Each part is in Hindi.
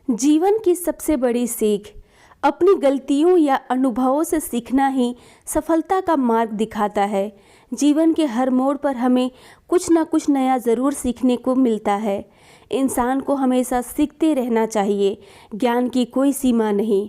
जीवन की सबसे बड़ी सीख अपनी गलतियों या अनुभवों से सीखना ही सफलता का मार्ग दिखाता है। जीवन के हर मोड़ पर हमें कुछ ना कुछ नया ज़रूर सीखने को मिलता है। इंसान को हमेशा सीखते रहना चाहिए। ज्ञान की कोई सीमा नहीं।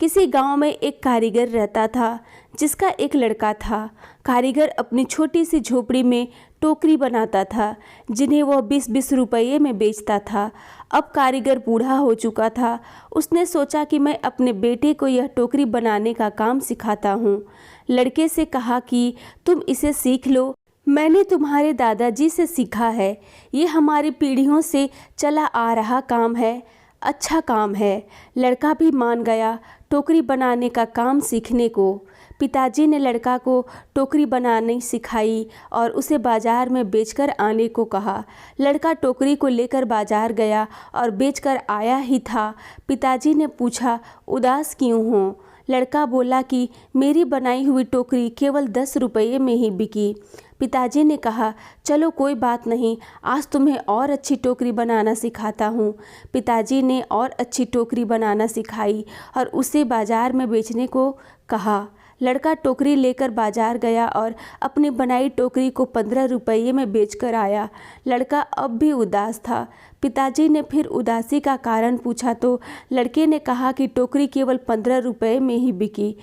किसी गांव में एक कारीगर रहता था जिसका एक लड़का था। कारीगर अपनी छोटी सी झोपड़ी में टोकरी बनाता था जिन्हें वह 20-20 रुपये में बेचता था। अब कारीगर बूढ़ा हो चुका था। उसने सोचा कि मैं अपने बेटे को यह टोकरी बनाने का काम सिखाता हूँ। लड़के से कहा कि तुम इसे सीख लो, मैंने तुम्हारे दादाजी से सीखा है। ये हमारी पीढ़ियों से चला आ रहा काम है, अच्छा काम है। लड़का भी मान गया टोकरी बनाने का काम सीखने को। पिताजी ने लड़का को टोकरी बनानी सिखाई और उसे बाज़ार में बेचकर आने को कहा। लड़का टोकरी को लेकर बाज़ार गया और बेचकर आया ही था। पिताजी ने पूछा, उदास क्यों हो? लड़का बोला कि मेरी बनाई हुई टोकरी केवल 10 रुपये में ही बिकी। पिताजी ने कहा, चलो कोई बात नहीं, आज तुम्हें और अच्छी टोकरी बनाना सिखाता हूँ। पिताजी ने और अच्छी टोकरी बनाना सिखाई और उसे बाज़ार में बेचने को कहा। लड़का टोकरी लेकर बाज़ार गया और अपनी बनाई टोकरी को 15 रुपये में बेचकर आया। लड़का अब भी उदास था। पिताजी ने फिर उदासी का कारण पूछा तो लड़के ने कहा कि टोकरी केवल 15 रुपये में ही बिकी।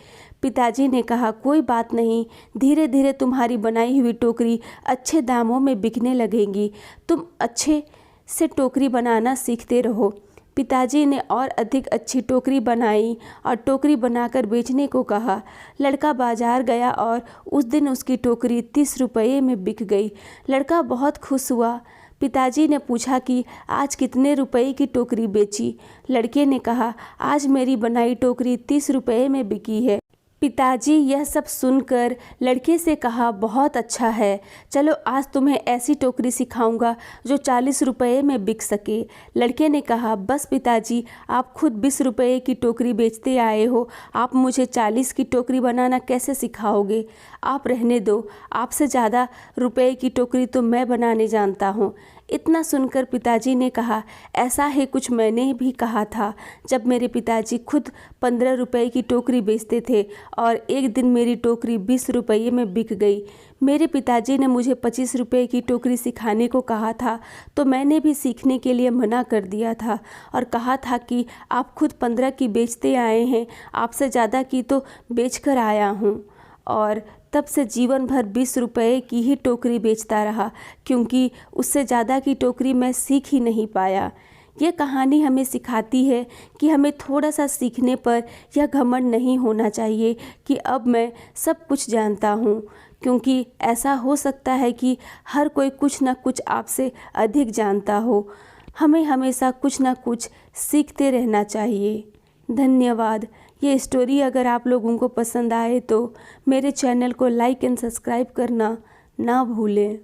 पिताजी ने कहा, कोई बात नहीं, धीरे धीरे तुम्हारी बनाई हुई टोकरी अच्छे दामों में बिकने लगेगी। तुम अच्छे से टोकरी बनाना सीखते रहो। पिताजी ने और अधिक अच्छी टोकरी बनाई और टोकरी बनाकर बेचने को कहा। लड़का बाजार गया और उस दिन उसकी टोकरी 30 रुपये में बिक गई। लड़का बहुत खुश हुआ। पिताजी ने पूछा कि आज कितने रुपए की टोकरी बेची? लड़के ने कहा, आज मेरी बनाई टोकरी 30 रुपये में बिकी है। पिताजी यह सब सुनकर लड़के से कहा, बहुत अच्छा है, चलो आज तुम्हें ऐसी टोकरी सिखाऊंगा जो 40 रुपये में बिक सके। लड़के ने कहा, बस पिताजी, आप खुद 20 रुपये की टोकरी बेचते आए हो, आप मुझे 40 की टोकरी बनाना कैसे सिखाओगे? आप रहने दो, आपसे ज़्यादा रुपए की टोकरी तो मैं बनाने जानता हूँ। इतना सुनकर पिताजी ने कहा, ऐसा ही कुछ मैंने भी कहा था जब मेरे पिताजी खुद 15 रुपये की टोकरी बेचते थे और एक दिन मेरी टोकरी 20 रुपये में बिक गई। मेरे पिताजी ने मुझे 25 रुपये की टोकरी सिखाने को कहा था तो मैंने भी सीखने के लिए मना कर दिया था और कहा था कि आप खुद 15 की बेचते आए हैं, आपसे ज़्यादा की तो बेच कर आया हूँ। और तब से जीवन भर 20 रुपये की ही टोकरी बेचता रहा क्योंकि उससे ज़्यादा की टोकरी मैं सीख ही नहीं पाया। ये कहानी हमें सिखाती है कि हमें थोड़ा सा सीखने पर यह घमंड नहीं होना चाहिए कि अब मैं सब कुछ जानता हूँ, क्योंकि ऐसा हो सकता है कि हर कोई कुछ ना कुछ आपसे अधिक जानता हो। हमें हमेशा कुछ ना कुछ सीखते रहना चाहिए। धन्यवाद। ये स्टोरी अगर आप लोगों को पसंद आए तो मेरे चैनल को लाइक एंड सब्सक्राइब करना ना भूलें।